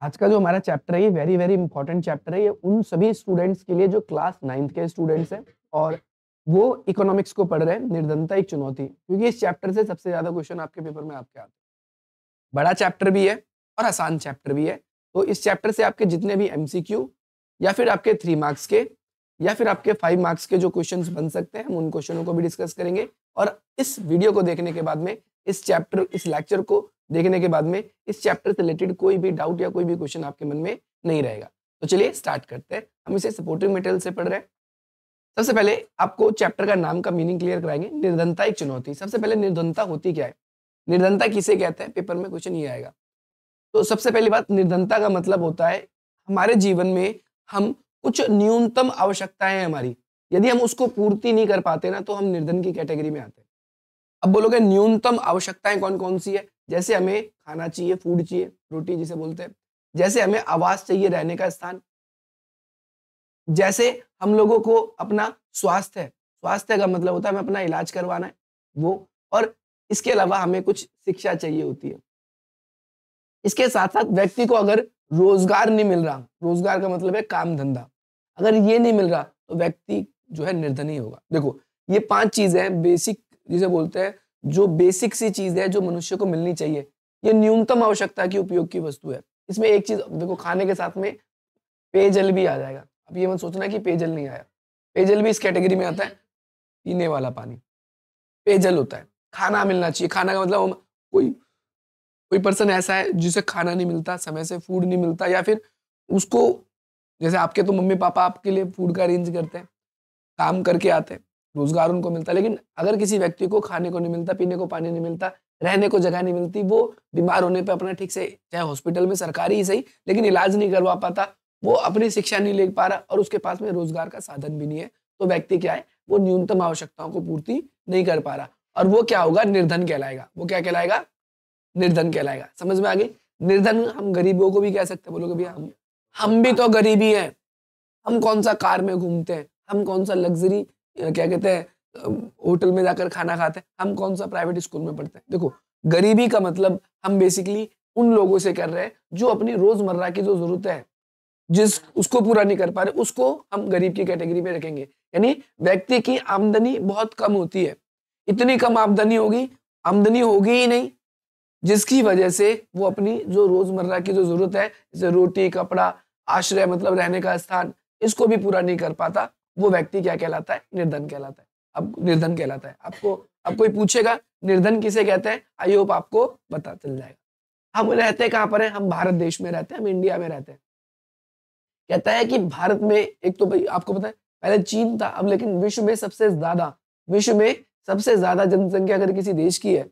आज का जो हमारा चैप्टर है ये वेरी वेरी इंपॉर्टेंट चैप्टर है। ये उन सभी स्टूडेंट्स के लिए जो क्लास 9th के स्टूडेंट्स हैं और वो इकोनॉमिक्स को पढ़ रहे हैं। निर्धनता एक चुनौती, क्योंकि इस चैप्टर से सबसे ज्यादा क्वेश्चन आपके पेपर में आपके आते हैं। बड़ा चैप्टर भी है और आसान चैप्टर भी है। तो इस चैप्टर से आपके जितने भी एमसीक्यू या फिर आपके 3 मार्क्स के या फिर आपके 5 मार्क्स के जो क्वेश्चंस बन सकते हैं, हम उन क्वेश्चनों को भी डिस्कस करेंगे। और इस वीडियो को देखने के बाद में, इस लेक्चर को देखने के बाद में इस चैप्टर से रिलेटेड कोई भी डाउट या कोई भी क्वेश्चन आपके मन में नहीं रहेगा। तो चलिए स्टार्ट करते हैं। हम इसे सपोर्टिव मटेरियल से पढ़ रहे हैं। सबसे पहले आपको चैप्टर का नाम का मीनिंग क्लियर कराएंगे। निर्धनता एक चुनौती। सबसे पहले निर्धनता होती क्या है, निर्धनता किसे कहते हैं, पेपर में क्वेश्चन ये आएगा। तो सबसे पहली बात, निर्धनता का मतलब होता है हमारे जीवन में हम कुछ न्यूनतम आवश्यकताएं हमारी, यदि हम उसको पूर्ति नहीं कर पाते ना, तो हम निर्धन की कैटेगरी में आते हैं। अब बोलोगे न्यूनतम आवश्यकताएं कौन कौन सी है? जैसे हमें खाना चाहिए, फूड चाहिए, रोटी जिसे बोलते हैं। जैसे हमें आवास चाहिए, रहने का स्थान। जैसे हम लोगों को अपना स्वास्थ्य है, स्वास्थ्य का मतलब होता है हमें अपना इलाज करवाना है वो। और इसके अलावा हमें कुछ शिक्षा चाहिए होती है। इसके साथ साथ व्यक्ति को अगर रोजगार नहीं मिल रहा, रोजगार का मतलब है काम धंधा, अगर ये नहीं मिल रहा तो व्यक्ति जो है निर्धन ही होगा। देखो, ये 5 चीजें हैं बेसिक, जिसे बोलते हैं जो बेसिक सी चीज है जो मनुष्य को मिलनी चाहिए। ये न्यूनतम आवश्यकता की उपयोग की वस्तु है। इसमें एक चीज देखो, खाने के साथ में पेयजल भी आ जाएगा। अब ये मत सोचना कि पेयजल नहीं आया, पेयजल भी इस कैटेगरी में आता है। पीने वाला पानी पेयजल होता है। खाना मिलना चाहिए, खाना का मतलब कोई कोई पर्सन ऐसा है जिसे खाना नहीं मिलता, समय से फूड नहीं मिलता, या फिर उसको, जैसे आपके तो मम्मी पापा आपके लिए फूड का अरेंज करते हैं, काम करके आते हैं, रोजगार उनको मिलता है। लेकिन अगर किसी व्यक्ति को खाने को नहीं मिलता, पीने को पानी नहीं मिलता, रहने को जगह नहीं मिलती, वो बीमार होने पे अपना ठीक से, चाहे हॉस्पिटल में सरकारी ही सही, लेकिन इलाज नहीं करवा पाता, वो अपनी शिक्षा नहीं ले पा रहा और उसके पास में रोजगार का साधन भी नहीं है, तो व्यक्ति क्या है, वो न्यूनतम आवश्यकताओं को पूर्ति नहीं कर पा रहा, और वो क्या होगा, निर्धन कहलाएगा। वो क्या कहलाएगा? निर्धन कहलाएगा। समझ में आ गई? निर्धन हम गरीबों को भी कह सकते हैं। बोलोगे भैया हम भी तो गरीब ही हैं, हम कौन सा कार में घूमते हैं, हम कौन सा लग्जरी क्या कहते हैं होटल में जाकर खाना खाते हैं, हम कौन सा प्राइवेट स्कूल में पढ़ते हैं। देखो, गरीबी का मतलब हम बेसिकली उन लोगों से कर रहे हैं जो अपनी रोजमर्रा की जो जरूरत है, जिस उसको पूरा नहीं कर पा रहे, उसको हम गरीब की कैटेगरी में रखेंगे। यानी व्यक्ति की आमदनी बहुत कम होती है, इतनी कम आमदनी होगी ही नहीं, जिसकी वजह से वो अपनी जो रोजमर्रा की जो जरूरत है, जैसे रोटी, कपड़ा, आश्रय मतलब रहने का स्थान, इसको भी पूरा नहीं कर पाता, वो व्यक्ति क्या कहलाता है? निर्धन कहलाता है। अब निर्धन कहलाता है। आपको अब कोई पूछेगा निर्धन किसे कहते हैं, आई होप आपको पता चल जाएगा। हम रहते कहाँ पर हैं? हम भारत देश में रहते हैं, हम इंडिया में रहते हैं। कहता है कि भारत में, एक तो भाई आपको पता है पहले चीन था, अब लेकिन विश्व में सबसे ज्यादा जनसंख्या अगर किसी देश की है,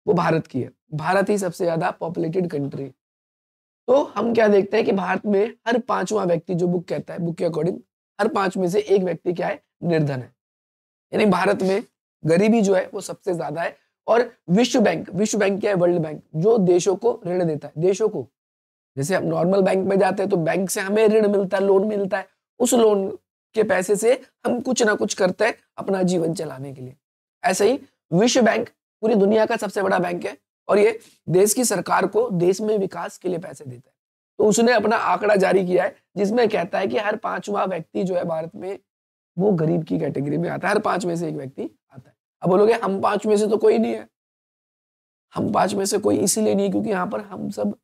वो भारत की है। भारत ही सबसे ज्यादा पॉपुलेटेड कंट्री। तो हम क्या देखते हैं कि भारत में हर 5वां व्यक्ति, जो बुक कहता है, बुक के अकॉर्डिंग हर 5 में से एक व्यक्ति क्या है? निर्धन है। यानी भारत में गरीबी जो है वो सबसे ज्यादा है। और विश्व बैंक क्या है? वर्ल्ड बैंक, जो देशों को ऋण देता है, देशों को। जैसे हम नॉर्मल बैंक में जाते हैं तो बैंक से हमें ऋण मिलता है, लोन मिलता है, उस लोन के पैसे से हम कुछ ना कुछ करते हैं अपना जीवन चलाने के लिए। ऐसे ही विश्व बैंक पूरी दुनिया का सबसे बड़ा बैंक है, और ये देश की सरकार को देश में विकास के लिए पैसे देता है। तो उसने अपना आंकड़ा जारी किया है, जिसमें कहता है कि हर 5वां व्यक्ति जो है भारत में, वो गरीब की कैटेगरी में आता है। हर 5 में से एक व्यक्ति आता है। अब बोलोगे हम 5 में से तो कोई नहीं है। हम 5 में से कोई इसीलिए नहीं क्योंकि यहाँ पर हम सब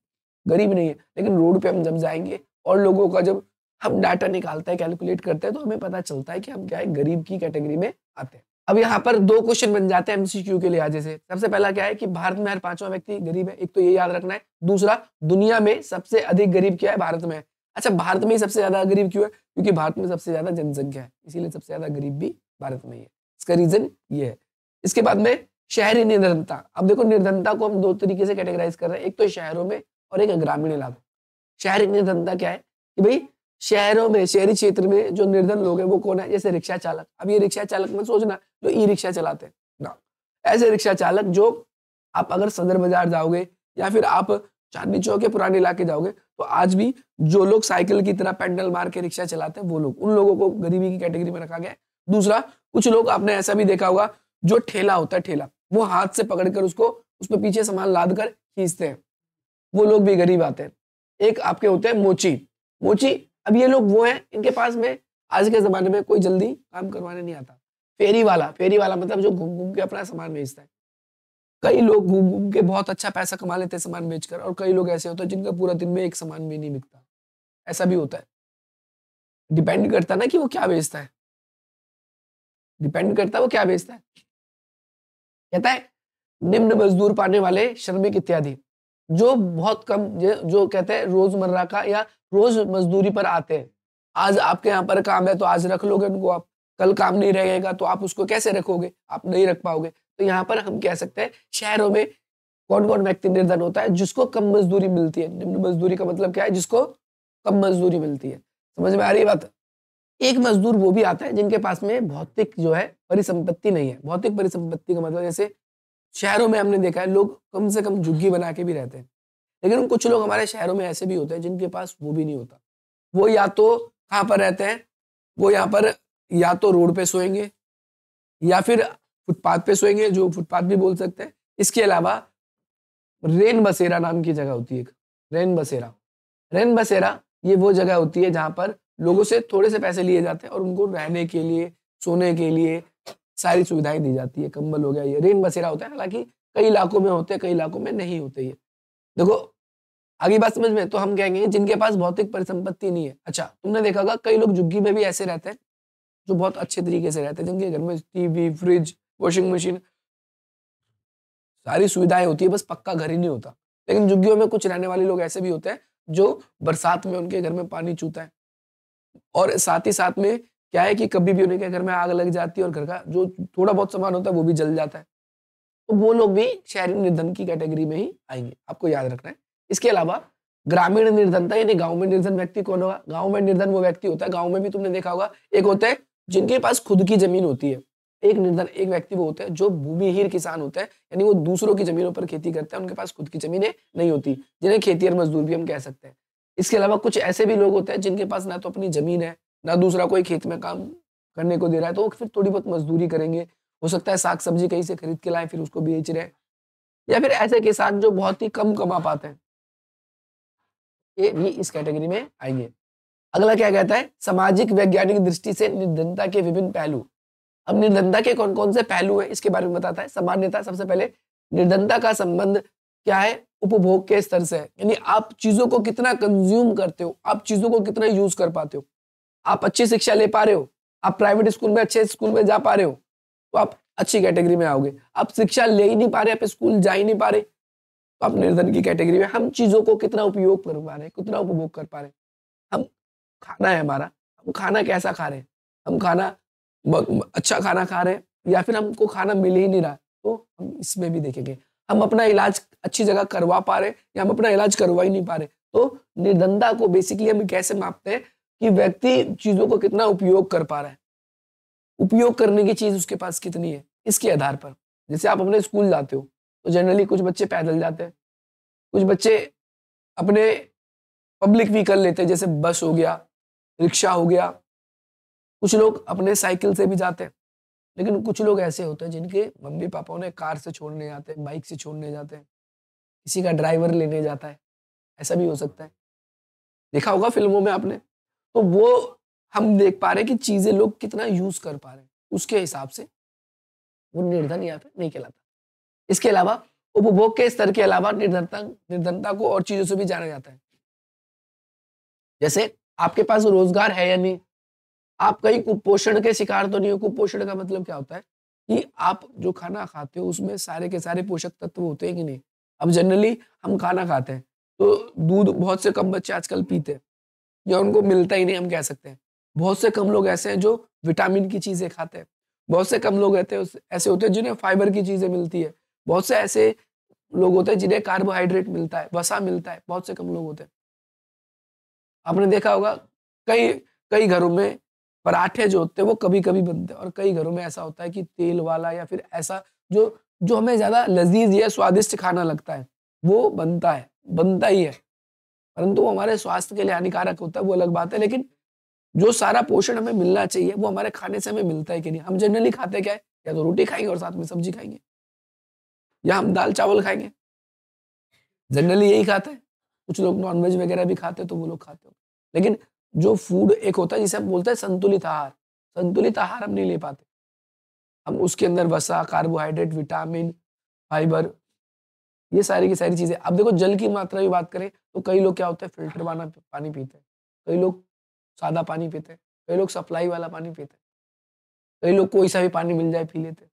गरीब नहीं है, लेकिन रोड पे हम जब जाएंगे और लोगों का जब हम डाटा निकालते हैं, कैलकुलेट करते हैं, तो हमें पता चलता है कि हम क्या है, गरीब की कैटेगरी में आते हैं। अब यहाँ पर 2 क्वेश्चन बन जाते हैं एमसीक्यू के लिहाज से। सबसे पहला क्या है कि भारत में हर 5वां व्यक्ति गरीब है, एक तो ये याद रखना है। दूसरा, दुनिया में सबसे अधिक गरीब क्या है? भारत में है। अच्छा, भारत में ही सबसे ज्यादा गरीब क्यों है? क्योंकि भारत में सबसे ज्यादा जनसंख्या है, इसीलिए सबसे ज्यादा गरीब भी भारत में ही है। इसका रीजन ये है। इसके बाद में शहरी निर्धनता। अब देखो, निर्धनता को हम 2 तरीके से कैटेगराइज कर रहे हैं, एक तो शहरों में और एक ग्रामीण इलाकों। शहरी निर्धनता क्या है कि भाई शहरों में, शहरी क्षेत्र में जो निर्धन लोग हैं वो कौन है? जैसे रिक्शा चालक। अब ये रिक्शा चालक मत सोचना जो ई रिक्शा चलाते हैं ना, ऐसे रिक्शा चालक जो, आप अगर सदर बाजार जाओगे या फिर आप चांदनी चौक के पुराने इलाके जाओगे, तो आज भी जो लोग साइकिल की तरह पेडल मार के रिक्शा चलाते हैं, वो लोग, उन लोगों को गरीबी की कैटेगरी में रखा गया है। दूसरा, कुछ लोग आपने ऐसा भी देखा होगा, जो ठेला होता है, ठेला, वो हाथ से पकड़कर उसको, उस पर पीछे सामान लाद कर खींचते हैं, वो लोग भी गरीब आते हैं। एक आपके होते हैं मोची। मोची, अब ये लोग वो हैं, इनके पास में आज के ज़माने में कोई जल्दी काम करवाने नहीं आता। फेरी वाला मतलब जो घूम-घूम के अपना सामान बेचता है। कई लोग घूम-घूम के बहुत अच्छा पैसा कमा लेते हैं सामान बेचकर, और कई लोग ऐसे होते हैं जिनका पूरा दिन में एक सामान भी नहीं बिकता। ऐसा भी होता है। डिपेंड करता है ना कि वो क्या बेचता है। डिपेंड करता है वो क्या बेचता है। कहता है निम्न मजदूर पाने वाले श्रमिक इत्यादि, जो बहुत कम जो कहते हैं रोजमर्रा का या रोज मजदूरी पर आते हैं। आज आपके यहाँ पर काम है तो आज रख लोगे उनको आप, कल काम नहीं रहेगा तो आप उसको कैसे रखोगे, आप नहीं रख पाओगे। तो यहाँ पर हम कह सकते हैं शहरों में कौन कौन व्यक्ति निर्धन होता है, जिसको कम मजदूरी मिलती है। निम्न मजदूरी का मतलब क्या है, जिसको कम मजदूरी मिलती है। समझ में आ रही है बात। एक मजदूर वो भी आता है जिनके पास में भौतिक जो है परिसंपत्ति नहीं है। भौतिक परिसंपत्ति का मतलब जैसे शहरों में हमने देखा है लोग कम से कम झुग्गी बना के भी रहते हैं, लेकिन कुछ लोग हमारे शहरों में ऐसे भी होते हैं जिनके पास वो भी नहीं होता। वो या तो कहाँ पर रहते हैं, वो यहाँ पर या तो रोड पे सोएंगे या फिर फुटपाथ पे सोएंगे, जो फुटपाथ भी बोल सकते हैं। इसके अलावा रेन बसेरा नाम की जगह होती है एक, रेन बसेरा। रेन बसेरा ये वो जगह होती है जहाँ पर लोगों से थोड़े से पैसे लिए जाते हैं और उनको रहने के लिए, सोने के लिए सारी सुविधाएं दी जाती है। कंबल हो गया, ये रेन बसेरा होता है। हालांकि कई इलाकों में होते हैं, कई इलाकों में नहीं होते। ये देखो आगे बात समझ में, तो हम कहेंगे जिनके पास भौतिक परिसंपत्ति नहीं है। अच्छा, तुमने देखा होगा कई लोग झुग्गी में भी ऐसे रहते हैं जो बहुत अच्छे तरीके से रहते हैं, जिनके घर में टीवी, फ्रिज, वॉशिंग मशीन, सारी सुविधाएं होती है, बस पक्का घर ही नहीं होता। लेकिन झुग्गियों में कुछ रहने वाले लोग ऐसे भी होते हैं जो बरसात में उनके घर में पानी चूता है, और साथ ही साथ में क्या है कि कभी भी उनके घर में आग लग जाती है और घर का जो थोड़ा बहुत सामान होता है वो भी जल जाता है। तो वो लोग भी शहरी निर्धन की कैटेगरी में ही आएंगे, आपको याद रखना है। इसके अलावा ग्रामीण निर्धनता, यानी गांव में निर्धन व्यक्ति कौन होगा? गांव में निर्धन वो व्यक्ति होता है, गांव में भी तुमने देखा होगा, एक होते हैं जिनके पास खुद की जमीन होती है। एक निर्धन एक व्यक्ति वो होता है जो भूमिहीन किसान होता है, यानी वो दूसरों की जमीनों पर खेती करता है, उनके पास खुद की जमीनें नहीं होती, जिन्हें खेतिहर मजदूर भी हम कह सकते हैं। इसके अलावा कुछ ऐसे भी लोग होते हैं जिनके पास ना तो अपनी जमीन है, ना दूसरा कोई खेत में काम करने को दे रहा है, तो वो फिर थोड़ी बहुत मजदूरी करेंगे। हो सकता है साग सब्जी कहीं से खरीद के लाए फिर उसको बेच रहे हैं, या फिर ऐसे किसान जो बहुत ही कम कमा पाते हैं, ये भी इस कैटेगरी में आएंगे। अगला क्या कहता है, सामाजिक वैज्ञानिक दृष्टि से निर्धनता के विभिन्न पहलू। अब निर्धनता के कौन कौन से पहलू है इसके बारे में बताता है। सामान्यतः सबसे पहले निर्धनता का संबंध क्या है, उपभोग के स्तर से है, यानी आप चीजों को कितना कंज्यूम करते हो, आप चीजों को कितना यूज कर पाते हो। आप अच्छी शिक्षा ले पा रहे हो, आप प्राइवेट स्कूल में अच्छे स्कूल में जा पा रहे हो, तो आप अच्छी कैटेगरी में आओगे। आप शिक्षा ले ही नहीं पा रहे, आप स्कूल जा ही नहीं पा रहे, तो आप निर्धन की कैटेगरी में। हम चीजों को कितना उपयोग कर पा रहे हैं, कितना उपभोग कर पा रहे हैं। हम खाना है हमारा, हम खाना कैसा खा रहे हैं, हम खाना अच्छा खाना खा रहे हैं या फिर हमको खाना मिल ही नहीं रहा, तो हम इसमें भी देखेंगे। हम अपना इलाज अच्छी जगह करवा पा रहे हैं या हम अपना इलाज करवा ही नहीं पा रहे। तो निर्धनता को बेसिकली हम कैसे मापते हैं कि व्यक्ति चीजों को कितना उपयोग कर पा रहा है, उपयोग करने की चीज उसके पास कितनी है, इसके आधार पर। जैसे आप अपने स्कूल जाते हो तो जनरली कुछ बच्चे पैदल जाते हैं, कुछ बच्चे अपने पब्लिक व्हीकल लेते हैं, जैसे बस हो गया, रिक्शा हो गया, कुछ लोग अपने साइकिल से भी जाते हैं। लेकिन कुछ लोग ऐसे होते हैं जिनके मम्मी पापा उन्हें कार से छोड़ने जाते हैं, बाइक से छोड़ने जाते हैं, किसी का ड्राइवर लेने जाता है, ऐसा भी हो सकता है। देखा होगा फिल्मों में आपने। तो वो हम देख पा रहे हैं कि चीजें लोग कितना यूज कर पा रहे हैं, उसके हिसाब से वो निर्धन या फिर नहीं कहलाता। इसके अलावा उपभोग के स्तर के अलावा निर्धनता को और चीजों से भी जाना जाता है, जैसे आपके पास रोजगार है या नहीं, आप कहीं कुपोषण के शिकार तो नहीं हो। कुपोषण का मतलब क्या होता है कि आप जो खाना खाते हो उसमें सारे के सारे पोषक तत्व होते हैं कि नहीं। अब जनरली हम खाना खाते हैं तो दूध बहुत से कम बच्चे आजकल पीते हैं या उनको मिलता ही नहीं, हम कह सकते हैं। बहुत से कम लोग ऐसे हैं जो विटामिन की चीजें खाते हैं, बहुत से कम लोग ऐसे होते हैं जिन्हें फाइबर की चीजें मिलती है, बहुत से ऐसे लोग होते हैं जिन्हें कार्बोहाइड्रेट मिलता है, वसा मिलता है, बहुत से कम लोग होते हैं। आपने देखा होगा कई कई घरों में पराठे जो होते हैं वो कभी कभी बनते हैं, और कई घरों में ऐसा होता है कि तेल वाला या फिर ऐसा जो जो हमें ज्यादा लजीज या स्वादिष्ट खाना लगता है वो बनता ही है, परंतु वो हमारे स्वास्थ्य के लिए हानिकारक होता है, वो अलग बात है। लेकिन जो सारा पोषण हमें मिलना चाहिए वो हमारे खाने से हमें मिलता है कि नहीं। हम जनरली खाते क्या है, या तो रोटी खाएंगे और साथ में सब्जी खाएंगे, या हम दाल चावल खाएंगे, जनरली यही खाते हैं। कुछ लोग नॉनवेज वगैरह भी खाते हैं तो वो लोग खाते हो, लेकिन जो फूड एक होता है जिसे हम बोलते हैं संतुलित आहार, संतुलित आहार हम नहीं ले पाते। हम उसके अंदर वसा, कार्बोहाइड्रेट, विटामिन, फाइबर, ये सारी की सारी चीजें। अब देखो जल की मात्रा की बात करें तो कई लोग क्या होते हैं फिल्टर वाला पानी पीते हैं, कई लोग सादा पानी पीते हैं, कई लोग सप्लाई वाला पानी पीते हैं, कई लोग कोई सा भी पानी मिल जाए पी लेते हैं।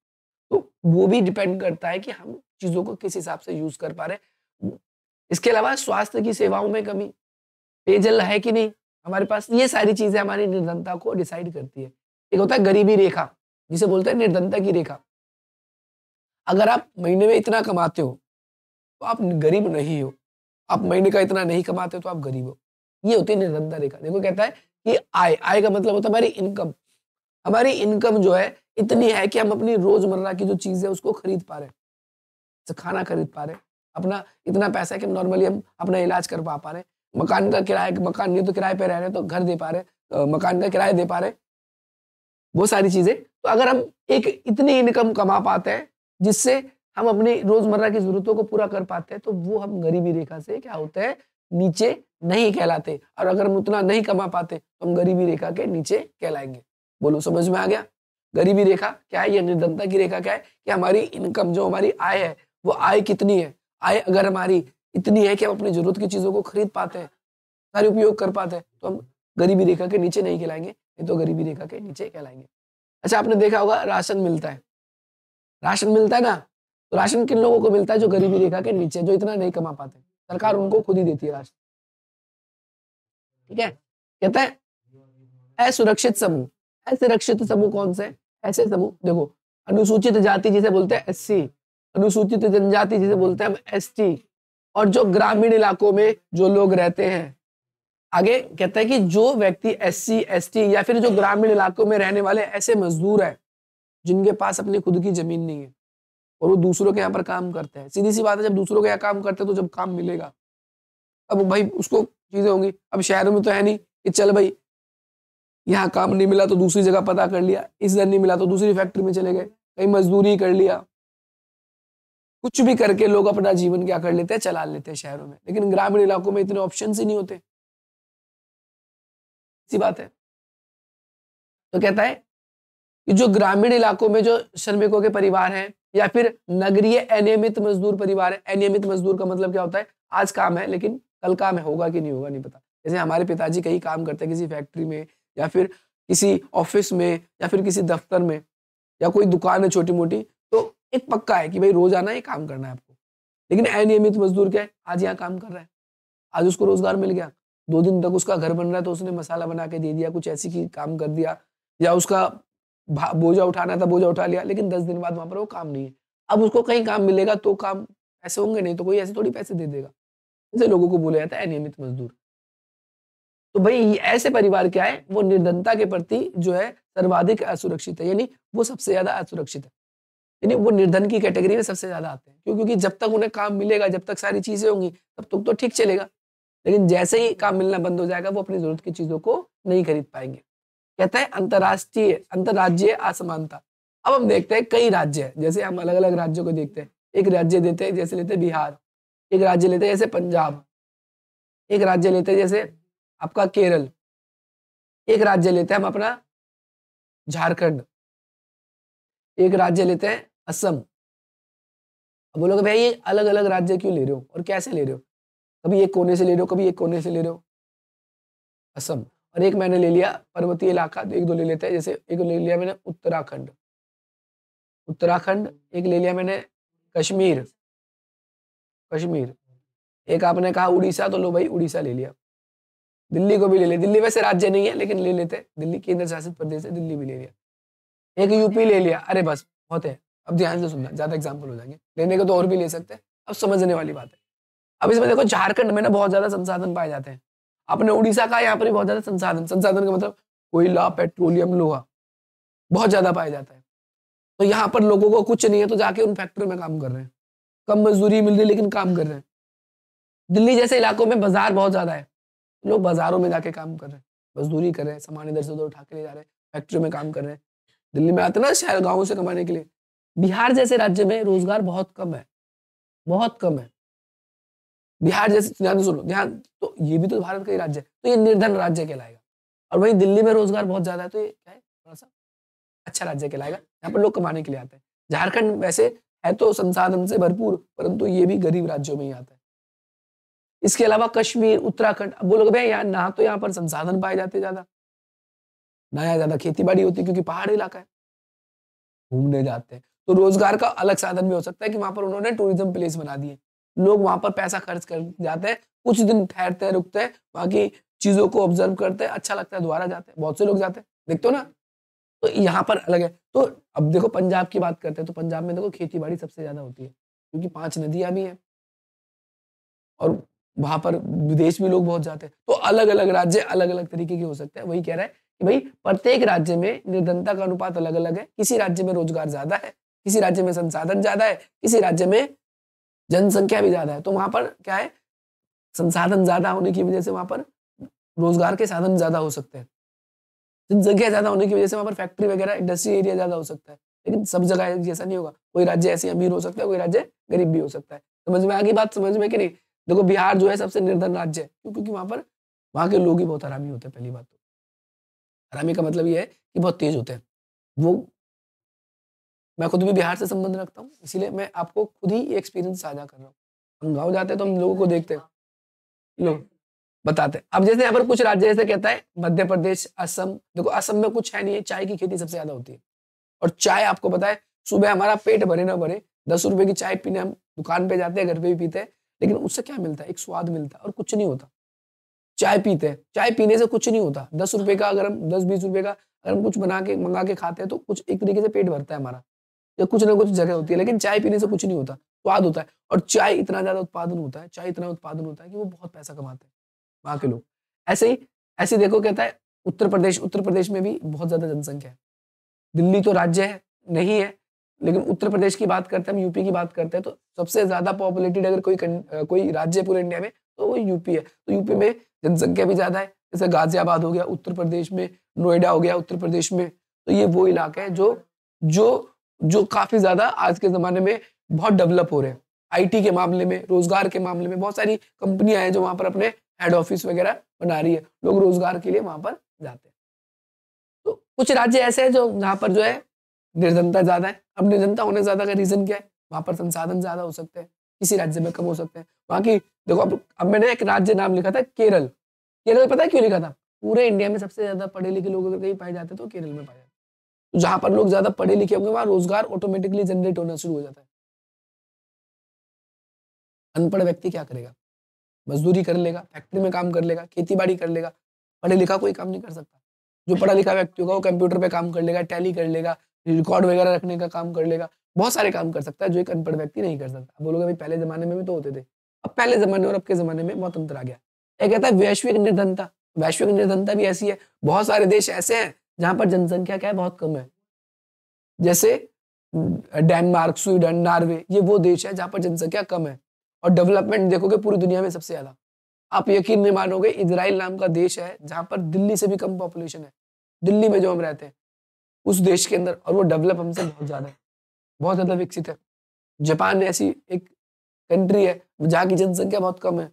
तो वो भी डिपेंड करता है कि हम चीजों को किस हिसाब से यूज कर पा रहे हैं। इसके अलावा स्वास्थ्य की सेवाओं में कमी, पेयजल है कि नहीं हमारे पास, ये सारी चीजें हमारी निर्धनता को डिसाइड करती है। एक होता है गरीबी रेखा, जिसे बोलते हैं निर्धनता की रेखा। अगर आप महीने में इतना कमाते हो तो आप गरीब नहीं हो, आप महीने का इतना नहीं कमाते तो आप गरीब हो। ये होती है निर्धनता रेखा। देखो कहता है कि आय, आय का मतलब होता है हमारी इनकम। हमारी इनकम जो है इतनी है कि हम अपनी रोजमर्रा की जो चीज है उसको खरीद पा रहे हैं, खाना खरीद पा रहे हैं, अपना इतना पैसा है कि नॉर्मली हम अपना इलाज कर पा रहे हैं, मकान का किराया, मकान नहीं तो किराए पे रह रहे हैं तो घर दे पा रहे हैं, मकान का किराया दे पा रहे हैं, वो सारी चीजें। तो अगर हम एक इतनी इनकम कमा पाते हैं जिससे हम अपनी रोजमर्रा की जरूरतों को पूरा कर पाते हैं तो वो हम गरीबी रेखा से क्या होते हैं नीचे नहीं कहलाते। और अगर हम उतना नहीं कमा पाते तो हम गरीबी रेखा के नीचे कहलाएंगे। बोलो समझ में आ गया? गरीबी रेखा क्या है, ये निर्धनता की रेखा क्या है कि हमारी इनकम जो हमारी आय है वो आय कितनी है। आय अगर हमारी इतनी है कि हम अपनी जरूरत की चीजों को खरीद पाते हैं, सारे उपयोग कर पाते हैं, तो हम गरीबी रेखा के नीचे नहीं कहलाएंगे, नहीं तो गरीबी रेखा के नीचे कहलाएंगे। अच्छा आपने देखा होगा राशन मिलता है, राशन मिलता है ना, तो राशन किन लोगों को मिलता है? जो गरीबी रेखा के नीचे, जो इतना नहीं कमा पाते, सरकार उनको खुद ही देती है राशन। ठीक है, कहता है असुरक्षित समूह। असुरक्षित समूह कौन से? ऐसे समूह देखो, अनुसूचित जाति जिसे बोलते हैं एससी, अनुसूचित जनजाति जिसे बोलते हैं हम एसटी, और जो ग्रामीण इलाकों में जो लोग रहते हैं। आगे कहता है कि जो व्यक्ति एससी एसटी या फिर जो ग्रामीण इलाकों में रहने वाले ऐसे मजदूर हैं जिनके पास अपनी खुद की जमीन नहीं है और वो दूसरों के यहाँ पर काम करते हैं। सीधी सी बात है, जब दूसरों के यहाँ काम करते हैं तो जब काम मिलेगा अब भाई उसको चीजें होंगी। अब शहरों में तो है नहीं कि चल भाई यहाँ काम नहीं मिला तो दूसरी जगह पता कर लिया, इस जगह नहीं मिला तो दूसरी फैक्ट्री में चले गए, कहीं मजदूरी कर लिया, कुछ भी करके लोग अपना जीवन क्या कर लेते हैं, चला लेते हैं शहरों में। लेकिन ग्रामीण इलाकों में इतने ऑप्शन ही नहीं होते। सी बात है। तो कहता है कि जो ग्रामीण इलाकों में जो श्रमिकों के परिवार हैं या फिर नगरीय अनियमित मजदूर परिवार है। अनियमित मजदूर का मतलब क्या होता है? आज काम है लेकिन कल काम है, होगा कि नहीं होगा नहीं पता। जैसे हमारे पिताजी कहीं काम करते हैं किसी फैक्ट्री में या फिर किसी ऑफिस में या फिर किसी दफ्तर में या कोई दुकान है छोटी मोटी, तो एक पक्का है कि भाई रोज आना है, काम करना है आपको। लेकिन अनियमित मजदूर क्या है? आज यहाँ काम कर रहा है, आज उसको रोजगार मिल गया, 2 दिन तक उसका घर बन रहा है तो उसने मसाला बना के दे दिया, कुछ ऐसी की काम कर दिया, या उसका बोझा उठाना था बोझा उठा लिया, लेकिन 10 दिन बाद वहां पर वो काम नहीं है। अब उसको कहीं काम मिलेगा तो काम ऐसे होंगे, नहीं तो कोई ऐसे थोड़ी पैसे दे देगा। ऐसे लोगों को बोला जाता है अनियमित मजदूर। तो भाई ऐसे परिवार क्या है, वो निर्धनता के प्रति जो है सर्वाधिक असुरक्षित है, यानी वो सबसे ज्यादा असुरक्षित है, यानी वो निर्धन की कैटेगरी में सबसे ज्यादा आते हैं। क्यों? क्योंकि जब तक उन्हें काम मिलेगा, जब तक सारी चीजें होंगी तब तक तो ठीक चलेगा, लेकिन जैसे ही काम मिलना बंद हो जाएगा वो अपनी जरूरत की चीजों को नहीं खरीद पाएंगे। कहता है अंतरराष्ट्रीय अंतरराज्यीय असमानता। अब हम देखते हैं कई राज्य हैं, जैसे हम अलग अलग राज्यों को देखते हैं। एक राज्य देते हैं जैसे लेते हैं बिहार, एक राज्य लेते हैं जैसे पंजाब, एक राज्य लेते हैं जैसे आपका केरल, एक राज्य लेते हैं हम अपना झारखंड, एक राज्य लेते हैं असम। अब बोलोगे भाई ये अलग अलग राज्य क्यों ले रहे हो और कैसे ले रहे हो? कभी एक कोने से ले रहे हो, कभी एक कोने से ले रहे हो असम, और एक मैंने ले लिया पर्वतीय इलाका, एक दो ले लेते हैं। जैसे एक ले लिया मैंने उत्तराखंड, उत्तराखंड, एक ले लिया मैंने कश्मीर, कश्मीर, एक आपने कहा उड़ीसा, तो लो भाई उड़ीसा ले लिया। दिल्ली को भी ले लिया, दिल्ली वैसे राज्य नहीं है लेकिन ले लेते हैं, दिल्ली केंद्र शासित प्रदेश है, दिल्ली भी ले लिया। एक यूपी ले लिया, अरे बस बहुत है। अब ध्यान से सुनना, ज्यादा एग्जाम्पल हो जाएंगे, लेने को तो और भी ले सकते हैं, अब समझने वाली बात है। अब इसमें देखो झारखंड में ना बहुत ज्यादा संसाधन पाए जाते हैं। आपने उड़ीसा का, यहाँ पर भी बहुत ज्यादा संसाधन, संसाधन का मतलब कोयला, पेट्रोलियम, लोहा बहुत ज्यादा पाया जाता है। तो यहाँ पर लोगों को कुछ नहीं है तो जाके उन फैक्ट्रियों में काम कर रहे हैं, कम मजदूरी मिल रही है लेकिन काम कर रहे हैं। दिल्ली जैसे इलाकों में बाजार बहुत ज्यादा है, लोग बाजारों में जाके काम कर रहे हैं, मजदूरी कर रहे हैं, सामान इधर से उधर उठा के ले जा रहे हैं, फैक्ट्रियों में काम कर रहे हैं। दिल्ली में आते ना शहर गाँव से कमाने के लिए। बिहार जैसे राज्य में रोजगार बहुत कम है, बहुत कम है। बिहार जैसे, ध्यान से सुनो, ध्यान, तो ये भी तो भारत का ही राज्य है, तो ये निर्धन राज्य कहलाएगा। और वहीं दिल्ली में रोजगार बहुत ज्यादा है, तो ये क्या है, थोड़ा सा अच्छा राज्य कहलाएगा, यहाँ पर लोग कमाने के लिए आते हैं। झारखंड वैसे है तो संसाधन से भरपूर, परंतु ये भी गरीब राज्यों में ही आता है। इसके अलावा कश्मीर, उत्तराखंड, अब बोलोगे भैया यहाँ ना तो यहाँ पर संसाधन पाए जाते ज्यादा, ना यहाँ ज्यादा खेती बाड़ी होती क्योंकि पहाड़ी इलाका है, घूमने जाते हैं, तो रोजगार का अलग साधन भी हो सकता है कि वहां पर उन्होंने टूरिज्म प्लेस बना दिए, लोग वहां पर पैसा खर्च कर जाते हैं, कुछ दिन ठहरते हैं, रुकते हैं, वहां की चीजों को ऑब्जर्व करते हैं, अच्छा लगता है, दोबारा जाते हैं, बहुत से लोग जाते हैं, देखते हो ना। तो यहाँ पर अलग है। तो अब देखो पंजाब की बात करते हैं, तो पंजाब में देखो खेती बाड़ी सबसे ज्यादा होती है, क्योंकि 5 नदियां भी हैं और वहां पर विदेश में लोग बहुत जाते हैं। तो अलग अलग राज्य अलग अलग तरीके के हो सकते हैं। वही कह रहा है कि भाई प्रत्येक राज्य में निर्धनता का अनुपात अलग अलग है, किसी राज्य में रोजगार ज्यादा है, किसी राज्य में संसाधन ज्यादा है, किसी राज्य में जनसंख्या भी ज्यादा है। तो वहां पर क्या है, संसाधन ज्यादा होने की वजह से वहां पर रोजगार के साधन ज्यादा हो सकते हैं, जनसंख्या ज्यादा होने की वजह से वहां पर फैक्ट्री वगैरह इंडस्ट्री एरिया ज्यादा हो सकता है। लेकिन सब जगह जैसा नहीं होगा, कोई राज्य ऐसे अमीर हो सकता है, कोई राज्य गरीब भी हो सकता है। समझ में आ गई बात, समझ में कि नहीं। देखो बिहार जो है सबसे निर्धन राज्य है, क्योंकि वहां पर वहां के लोग ही बहुत हरामी होते हैं। पहली बात तो हरामी का मतलब ये है कि बहुत तेज होते हैं वो। मैं खुद भी बिहार से संबंध रखता हूँ, इसीलिए मैं आपको खुद ही एक्सपीरियंस साझा कर रहा हूँ। हम गाँव जाते हैं तो हम लोगों को देखते हैं, लोग बताते हैं। अब जैसे यहाँ पर कुछ राज्य जैसे कहता है मध्य प्रदेश, असम, देखो असम में कुछ है नहीं है, चाय की खेती सबसे ज्यादा होती है। और चाय आपको पता है, सुबह हमारा पेट भरे ना भरे 10 रुपए की चाय पीने हम दुकान पे जाते हैं, घर पे भी पीते हैं, लेकिन उससे क्या मिलता है, एक स्वाद मिलता है और कुछ नहीं होता। चाय पीते हैं, चाय पीने से कुछ नहीं होता। 10 रुपए का अगर हम 10-20 रुपए का अगर हम कुछ बना के मंगा के खाते हैं तो कुछ एक तरीके से पेट भरता है हमारा, या कुछ ना कुछ जगह होती है, लेकिन चाय पीने से कुछ नहीं होता, स्वाद होता है। और चाय इतना ज्यादा उत्पादन होता है, चाय इतना उत्पादन होता है कि वो बहुत पैसा कमाते हैं वहां के लोग। ऐसे ही ऐसे देखो कहता है उत्तर प्रदेश में भी बहुत ज्यादा जनसंख्या है। दिल्ली तो राज्य है नहीं है, लेकिन उत्तर प्रदेश की बात करते हैं, हम यूपी की बात करते हैं, तो सबसे ज्यादा पॉपुलेटेड अगर कोई राज्य पूरे इंडिया में तो वो यूपी है। तो यूपी में जनसंख्या भी ज्यादा है, जैसे गाजियाबाद हो गया उत्तर प्रदेश में, नोएडा हो गया उत्तर प्रदेश में। तो ये वो इलाका है जो जो जो काफी ज्यादा आज के जमाने में बहुत डेवलप हो रहे हैं। आईटी के मामले में, रोजगार के मामले में बहुत सारी कंपनियां हैं जो वहां पर अपने हेड ऑफिस वगैरह बना रही है, लोग रोजगार के लिए वहां पर जाते हैं। तो कुछ राज्य ऐसे हैं जो जहाँ पर जो है निर्धनता ज्यादा है। अब निर्धनता होने ज्यादा का रीजन क्या है, वहां पर संसाधन ज्यादा हो सकते हैं, किसी राज्य में कम हो सकते हैं। वहां की देखो, अब मैंने एक राज्य नाम लिखा था केरल। केरल पता है क्यों लिखा था, पूरे इंडिया में सबसे ज्यादा पढ़े लिखे लोग अगर कहीं पाए जाते हैं तो केरल में पाए जाते हैं। तो जहां पर लोग ज्यादा पढ़े लिखे होंगे वहां रोजगार ऑटोमेटिकली जनरेट होना शुरू हो जाता है। अनपढ़ व्यक्ति क्या करेगा, मजदूरी कर लेगा, फैक्ट्री में काम कर लेगा, खेती बाड़ी कर लेगा, पढ़े लिखा कोई काम नहीं कर सकता। जो पढ़ा लिखा व्यक्ति होगा वो कंप्यूटर पे काम कर लेगा, टैली कर लेगा, रिकॉर्ड वगैरह रखने का काम कर लेगा, बहुत सारे काम कर सकता है जो एक अनपढ़ व्यक्ति नहीं कर सकता। अब बोलोगे भाई पहले जमाने में भी तो होते थे। अब पहले जमाने और अब के जमाने में बहुत अंतर आ गया। एक कहता है वैश्विक निर्धनता, वैश्विक निर्धनता भी ऐसी है, बहुत सारे देश ऐसे हैं जहां पर जनसंख्या क्या है, बहुत कम है। जैसे डेनमार्क, स्वीडन, नॉर्वे, ये वो देश है जहां पर जनसंख्या कम है। और डेवलपमेंट देखोगे पूरी दुनिया में सबसे ज्यादा। आप यकीन नहीं मानोगे, इजराइल नाम का देश है जहां पर दिल्ली से भी कम पॉपुलेशन है, दिल्ली में जो हम रहते हैं उस देश के अंदर, और वो डेवलप हमसे बहुत ज्यादा है, बहुत ज्यादा विकसित है। जापान ऐसी एक कंट्री है जहाँ की जनसंख्या बहुत कम है,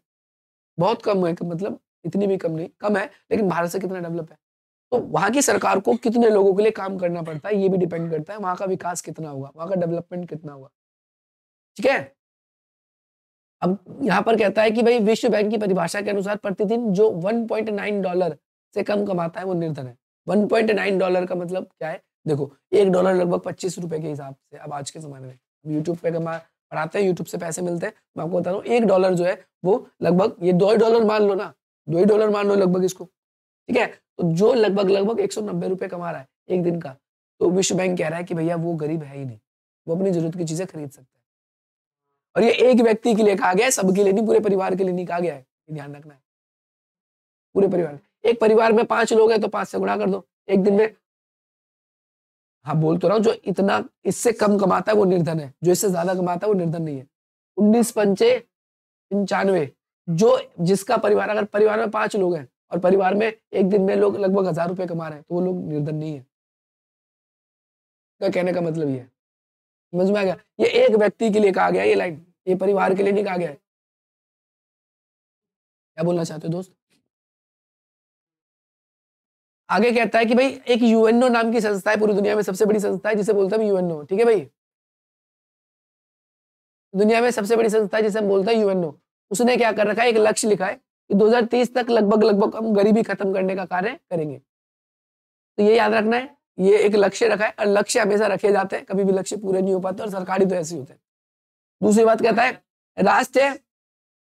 बहुत कम है, मतलब इतनी भी कम नहीं, कम है, लेकिन भारत से कितना डेवलप है। तो वहां की सरकार को कितने लोगों के लिए काम करना पड़ता है ये भी डिपेंड करता है, वहां का विकास कितना हुआ, वहां का डेवलपमेंट कितना हुआ। ठीक है। अब यहाँ पर कहता है कि भाई विश्व बैंक की परिभाषा के अनुसार प्रतिदिन जो $1.9 से कम कमाता है वो निर्धन है। $1.9 का मतलब क्या है, देखो $1 लगभग 25 रुपए के हिसाब से अब आज के जमाने में यूट्यूब पे पढ़ाते हैं, यूट्यूब से पैसे मिलते हैं। मैं आपको बता रहा हूँ $1 जो है वो लगभग, ये $2 मान लो ना, $2 मान लो लगभग इसको। ठीक है। तो जो लगभग लगभग 190 रुपए कमा रहा है एक दिन का, तो विश्व बैंक कह रहा है कि भैया वो गरीब है ही नहीं, वो अपनी जरूरत की चीजें खरीद सकता है। और ये एक व्यक्ति के लिए कहा गया है, सबके लिए नहीं, पूरे परिवार के लिए नहीं कहा गया है, ये ध्यान रखना है। पूरे परिवार, एक परिवार में 5 लोग हैं तो 5 से गुणा कर दो एक दिन में। हाँ बोल तो रहा हूँ, जो इतना इससे कम कमाता है वो निर्धन है, जो इससे ज्यादा कमाता है वो निर्धन नहीं है। 19 पंचे 95, जो जिसका परिवार, अगर परिवार में 5 लोग हैं और परिवार में एक दिन में लोग लगभग 1000 रुपए कमा रहे हैं तो वो लोग निर्धन नहीं है। क्या कहने का मतलब ये है, समझ में आ गया। ये एक व्यक्ति के लिए कहा गया है ये लाइन, ये परिवार के लिए नहीं कहा गया है। क्या बोलना चाहते हो दोस्त? आगे कहता है कि भाई एक यूएनओ नाम की संस्था है, पूरी दुनिया में सबसे बड़ी संस्था है जिसे बोलते हैं यूएनओ, ठीक है भाई, दुनिया में सबसे बड़ी संस्था है जिसे हम बोलते हैं यूएनओ। उसने क्या कर रखा है, एक लक्ष्य लिखा है कि 2030 तक लगभग हम गरीबी खत्म करने का कार्य करेंगे। तो ये याद रखना है, ये एक लक्ष्य रखा है और लक्ष्य हमेशा रखे जाते हैं, कभी भी लक्ष्य पूरे नहीं हो पाते और सरकारी तो ऐसे ही होते हैं। दूसरी बात कहता है राष्ट्रीय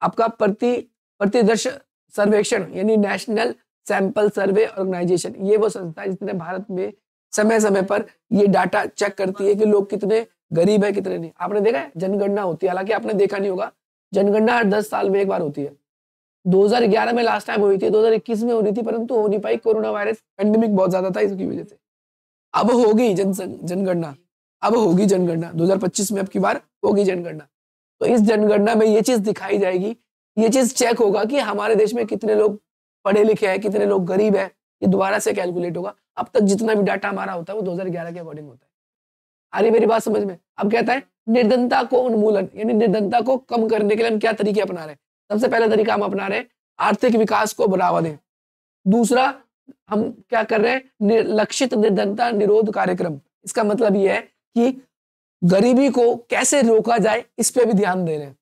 आपका प्रतिदर्श सर्वेक्षण यानी नेशनल सैंपल सर्वे ऑर्गेनाइजेशन, ये वो संस्था है जिसने भारत में समय समय पर ये डाटा चेक करती है कि लोग कितने गरीब है कितने नहीं। आपने देखा है जनगणना होती है, हालांकि आपने देखा नहीं होगा, जनगणना हर 10 साल में एक बार होती है। 2011 में लास्ट टाइम हुई थी, 2021 में हो रही थी, परंतु हो नहीं पाई, कोरोना वायरस पेंडेमिक बहुत ज्यादा था, इसकी वजह से। अब होगी जनगणना, अब होगी जनगणना 2025 में, अब की बार होगी जनगणना। तो इस जनगणना में ये चीज दिखाई जाएगी, ये चीज चेक होगा कि हमारे देश में कितने लोग पढ़े लिखे हैं, कितने लोग गरीब है, ये दोबारा से कैलकुलेट होगा। अब तक जितना भी डाटा हमारा होता है वो 2011 के अकॉर्डिंग होता है। आ रही मेरी बात समझ में? अब कहता है निर्धनता को उन्मूलन, यानी निर्धनता को कम करने के लिए हम क्या तरीके अपना रहे हैं। सबसे पहला तरीका हम अपना रहे हैं आर्थिक विकास को बढ़ावा दें। दूसरा हम क्या कर रहे हैं, लक्षित निर्धनता निरोध कार्यक्रम। इसका मतलब ये है कि गरीबी को कैसे रोका जाए इस पे भी ध्यान दे रहे हैं।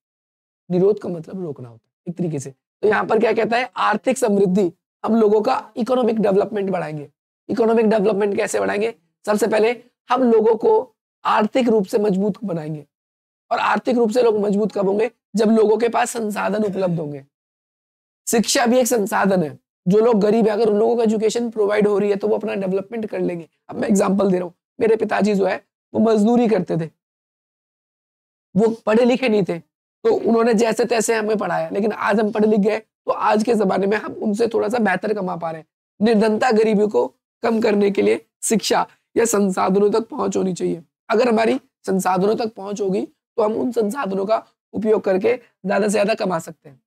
निरोध का मतलब रोकना होता है एक तरीके से। तो यहाँ पर क्या कहता है, आर्थिक समृद्धि, हम लोगों का इकोनॉमिक डेवलपमेंट बढ़ाएंगे। इकोनॉमिक डेवलपमेंट कैसे बढ़ाएंगे? सबसे पहले हम लोगों को आर्थिक रूप से मजबूत बनाएंगे। और आर्थिक रूप से लोग मजबूत कब होंगे? जब लोगों के पास संसाधन उपलब्ध होंगे। शिक्षा भी एक संसाधन है। जो लोग गरीब है, अगर उन लोगों को एजुकेशन प्रोवाइड हो रही है तो वो अपना डेवलपमेंट कर लेंगे। अब मैं एग्जांपल दे रहा हूँ, मेरे पिताजी जो है वो मजदूरी करते थे, वो पढ़े लिखे नहीं थे, तो उन्होंने जैसे तैसे हमें पढ़ाया, लेकिन आज हम पढ़े लिख गए तो आज के जमाने में हम उनसे थोड़ा सा बेहतर कमा पा रहे हैं। निर्धनता गरीबी को कम करने के लिए शिक्षा या संसाधनों तक पहुंच होनी चाहिए। अगर हमारी संसाधनों तक पहुंच होगी तो हम उन संसाधनों का उपयोग करके ज्यादा से ज्यादा कमा सकते हैं।